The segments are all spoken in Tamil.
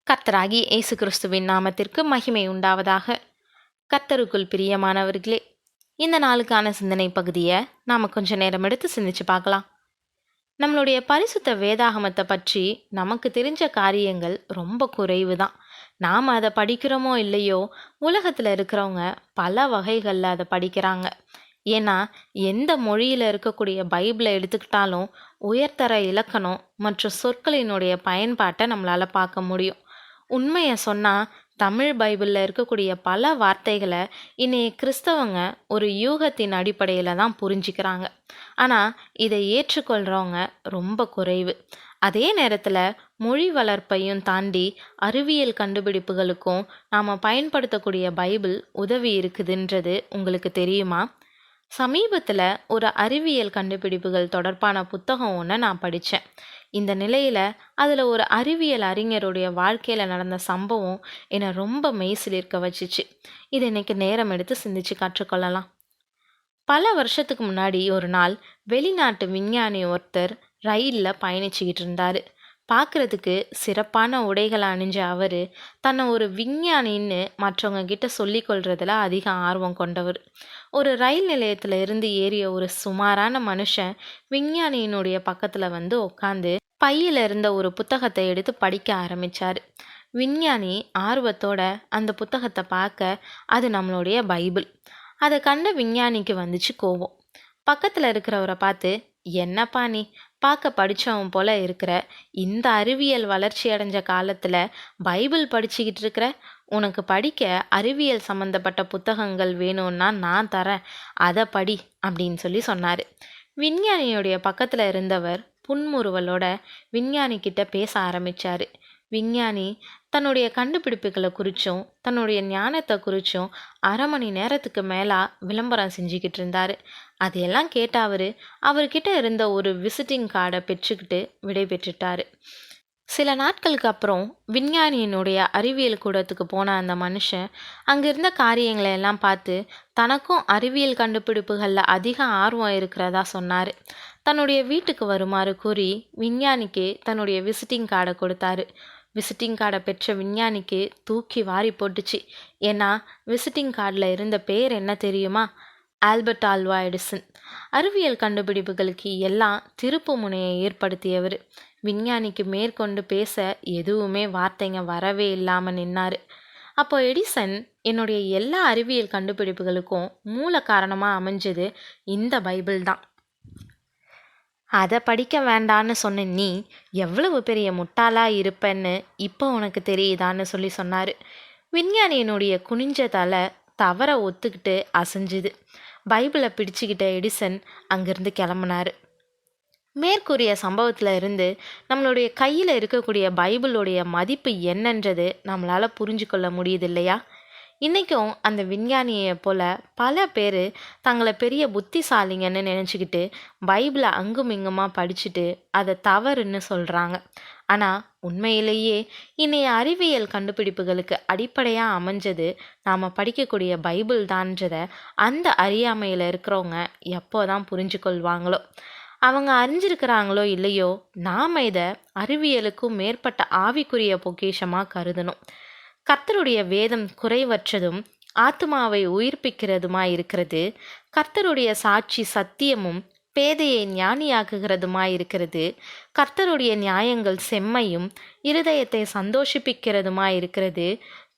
கர்த்தராகிய இயேசு கிறிஸ்துவின் நாமத்திற்கு மகிமை உண்டாவதாக. கர்த்தருக்குள் பிரியமானவர்களே, இந்த நாளுக்கான சிந்தனை பகுதியை நாம் கொஞ்ச நேரம் எடுத்து சிந்திச்சு பார்க்கலாம். நம்மளுடைய பரிசுத்த வேதாகமத்தை பற்றி நமக்கு தெரிஞ்ச காரியங்கள் ரொம்ப குறைவு தான். நாம் அதை படிக்கிறோமோ இல்லையோ, உலகத்தில் இருக்கிறவங்க பல வகைகளில் அதை படிக்கிறாங்க. ஏன்னா எந்த மொழியில் இருக்கக்கூடிய பைபிளை எடுத்துக்கிட்டாலும் உயர்தர இலக்கணம் மற்றும் சொற்களினுடைய பயன்பாட்டை நம்மளால் பார்க்க முடியும். உண்மையை சொன்னால் தமிழ் பைபிளில் இருக்கக்கூடிய பல வார்த்தைகளை இன்னைய கிறிஸ்தவங்க ஒரு யூகத்தின் அடிப்படையில் தான் புரிஞ்சுக்கிறாங்க. ஆனால் இதை ஏற்றுக்கொள்கிறவங்க ரொம்ப குறைவு. அதே நேரத்தில் மொழி வளர்ப்பையும் தாண்டி அறிவியல் கண்டுபிடிப்புகளுக்கும் நாம் பயன்படுத்தக்கூடிய பைபிள் உதவி இருக்குதுன்றது உங்களுக்கு தெரியுமா? சமீபத்தில் ஒரு அறிவியல் கண்டுபிடிப்புகள் தொடர்பான புத்தகம் ஒன்று நான் படித்தேன். இந்த நிலையில் அதில் ஒரு அறிவியல் அறிஞருடைய வாழ்க்கையில் நடந்த சம்பவம் என்னை ரொம்ப மெய்சிலிருக்க வச்சிச்சு. இது இன்னைக்கு நேரம் எடுத்து சிந்திச்சு கற்றுக்கொள்ளலாம். பல வருஷத்துக்கு முன்னாடி ஒரு நாள் வெளிநாட்டு விஞ்ஞானி ஒருத்தர் ரயிலில் பயணிச்சுக்கிட்டு இருந்தார். பார்க்குறதுக்கு சிறப்பான உடைகளை அணிஞ்ச அவர் தன்னை ஒரு விஞ்ஞானின்னு மற்றவங்க கிட்ட சொல்லிக்கொள்றதுல அதிக ஆர்வம் கொண்டவர். ஒரு ரயில் நிலையத்தில் இருந்து ஏறிய ஒரு சுமாரான மனுஷன் விஞ்ஞானியினுடைய பக்கத்தில் வந்து உட்காந்து பையில் இருந்த ஒரு புத்தகத்தை எடுத்து படிக்க ஆரம்பித்தார். விஞ்ஞானி ஆர்வத்தோட அந்த புத்தகத்தை பார்க்க அது நம்மளுடைய பைபிள். அதை கண்ட விஞ்ஞானிக்கு வந்துச்சு கோபம். பக்கத்தில் இருக்கிறவரை பார்த்து, என்னப்பா நீ பார்க்க படித்தவன் போல இருக்கிற, இந்த அறிவியல் வளர்ச்சி அடைஞ்ச காலத்தில் பைபிள் படிச்சுக்கிட்டு இருக்கிற, உனக்கு படிக்க அறிவியல் சம்மந்தப்பட்ட புத்தகங்கள் வேணும்னா நான் தரேன், அதை படி அப்படின்னு சொல்லி சொன்னார். விஞ்ஞானியுடைய பக்கத்தில் இருந்தவர் புன்முறுவலோட விஞ்ஞானிக்கிட்ட பேச ஆரம்பித்தார். விஞ்ஞானி தன்னுடைய கண்டுபிடிப்புகளை குறித்தும் தன்னுடைய ஞானத்தை குறித்தும் அரை மணி நேரத்துக்கு மேலே விளம்பரம் செஞ்சுக்கிட்டு இருந்தார். அதையெல்லாம் கேட்ட அவர்கிட்ட இருந்த ஒரு விசிட்டிங் கார்டை பெற்றுக்கிட்டு விடை பெற்றுட்டார். சில நாட்களுக்கு அப்புறம் விஞ்ஞானியினுடைய அறிவியல் கூடத்துக்கு போன அந்த மனுஷன் அங்கே இருந்த காரியங்களை எல்லாம் பார்த்து தனக்கும் அறிவியல் கண்டுபிடிப்புகளில் அதிக ஆர்வம் இருக்கிறதா சொன்னார். தன்னுடைய வீட்டுக்கு வருமாறு கூறி விஞ்ஞானிக்கு தன்னுடைய விசிட்டிங் கார்டை கொடுத்தாரு. விசிட்டிங் கார்டை பெற்ற விஞ்ஞானிக்கு தூக்கி வாரி போட்டுச்சு. ஏன்னா விசிட்டிங் கார்டில் இருந்த பேர் என்ன தெரியுமா? Albert Alva Edison. அறிவியல் கண்டுபிடிப்புகளுக்கு எல்லாம் திருப்பு முனையை ஏற்படுத்தியவர். விஞ்ஞானிக்கு மேற்கொண்டு பேச எதுவுமே வார்த்தைங்க வரவே இல்லாமல் நின்னார். அப்போ எடிசன், என்னுடைய எல்லா அறிவியல் கண்டுபிடிப்புகளுக்கும் மூல காரணமாக அமைஞ்சது இந்த பைபிள் தான். அதை படிக்க வேண்டான்னு சொன்ன நீ எவ்வளவு பெரிய முட்டாளாக இருப்பேன்னு இப்போ உனக்கு தெரியுதான்னு சொல்லி சொன்னார். விஞ்ஞானியினுடைய குனிஞ்ச தலை தவற ஒத்துக்கிட்டு அசைஞ்சுது. பைபிளை பிடிச்சிக்கிட்ட எடிசன் அங்கேருந்து கிளம்புனார். மேற்கூறிய சம்பவத்தில் இருந்து நம்மளுடைய கையில் இருக்கக்கூடிய பைபிளுடைய மதிப்பு என்னன்றது நம்மளால் புரிஞ்சு கொள்ள முடியுது இல்லையா? இன்றைக்கும் அந்த விஞ்ஞானியை போல் பல பேர் தங்களை பெரிய புத்திசாலிங்கன்னு நினச்சிக்கிட்டு பைபிளை அங்கும் இங்குமாக படிச்சுட்டு அதை தவறுன்னு சொல்கிறாங்க. ஆனால் உண்மையிலேயே இன்றைய அறிவியல் கண்டுபிடிப்புகளுக்கு அடிப்படையாக அமைஞ்சது நாம் படிக்கக்கூடிய பைபிள் தான்றதை அந்த அறியாமையில் இருக்கிறவங்க எப்போ தான் புரிஞ்சு கொள்வாங்களோ. அவங்க அறிஞ்சிருக்கிறாங்களோ இல்லையோ, நாம் இதை அறிவியலுக்கும் மேற்பட்ட ஆவிக்குரிய பொக்கிஷமாக கருதணும். கர்த்தருடைய வேதம் குறைவற்றதும் ஆத்மாவை உயிர்ப்பிக்கிறதுமாய் இருக்கிறது. கர்த்தருடைய சாட்சி சத்தியமும் பேதையை ஞானியாக்குகிறதுமாய் இருக்கிறது. கர்த்தருடைய நியாயங்கள் செம்மையும் இருதயத்தை சந்தோஷிப்பிக்கிறதுமாய் இருக்கிறது.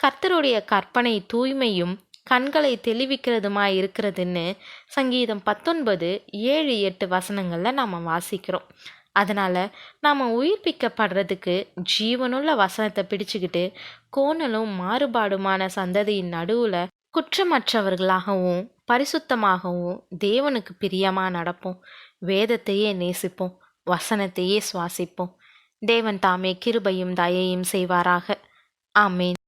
கர்த்தருடைய கற்பனை தூய்மையும் கண்களை தெளிவிக்கிறதுமாய் இருக்கிறதுன்னு சங்கீதம் 19:7-8 வசனங்களில் நாம் வாசிக்கிறோம். அதனால் நாம் உயிர்ப்பிக்கப்படுறதுக்கு ஜீவனுள்ள வசனத்தை பிடிச்சுக்கிட்டு கோணலும் மாறுபாடுமான சந்ததியின் நடுவில் குற்றமற்றவர்களாகவும் பரிசுத்தமாகவும் தேவனுக்கு பிரியமாக நடப்போம். வேதத்தையே நேசிப்போம், வசனத்தையே சுவாசிப்போம். தேவன் தாமே கிருபையும் தயையும் செய்வாராக. ஆமேன்.